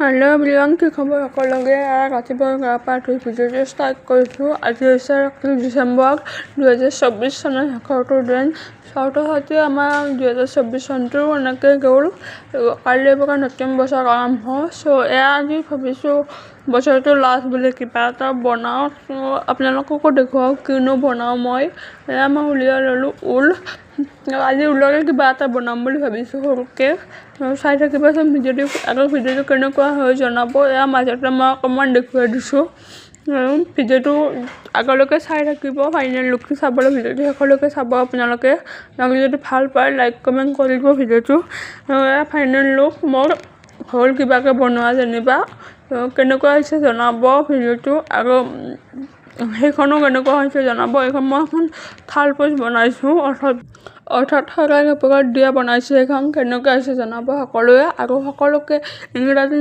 Hello everyone की खबर সকলোকে ৰাতিপুৱা গা পা ধুই ভিডিঅ'টো ষ্টাৰ্ট কৰিছোঁ। আজি হৈছে 31 ডিচেম্বৰ 2024 চনৰ শেষৰটো দিন। চাওঁতে চাওঁতে আমাৰ 2024 চনটো এনেকৈ গ'ল। কাইলৈৰ পৰা নতুন বছৰ আৰম্ভ। এয়া আজি ভাবিছোঁ বছৰটো লাষ্ট বুলি কিবা এটা বনাওঁ। আপোনালোককো দেখুৱাওঁ কিনো বনাওঁ মই। এয়া মই উলিয়াই ল'লোঁ ঊল। আজি ঊলৰে কিবা এটা বনাম বুলি ভাবিছোঁ সৰুকৈ। চাই থাকিবাচোন ভিডিঅ'টো। আগৰ ভিডিঅ'টো কেনেকুৱা হয় জনাব। এয়া মাজতে মই অকণমান দেখুৱাই দিছোঁ। ভিডিঅ'টো আগলৈকে চাই থাকিব। ফাইনেল লুকটো চাবলৈ ভিডিঅ'টো শেষলৈকে চাব আপোনালোকে। আপোনালোকে যদি ভাল পায় লাইক কমেণ্ট কৰিব ভিডিঅ'টো। এয়া ফাইনেল লুক মোৰ হ'ল কিবাকৈ বনোৱা যেনিবা। কেনেকুৱা হৈছে জনাব ভিডিঅ'টো। আৰু সেইখনো কেনেকুৱা হৈছে জনাব। এইখন মই এখন থাল পষ্ট বনাইছোঁ অৰ্থাৎ শৰাই কাপোৰত দিয়া বনাইছোঁ। এইখন কেনেকুৱা হৈছে জনাব সকলোৱে। আৰু সকলোকে ইংৰাজী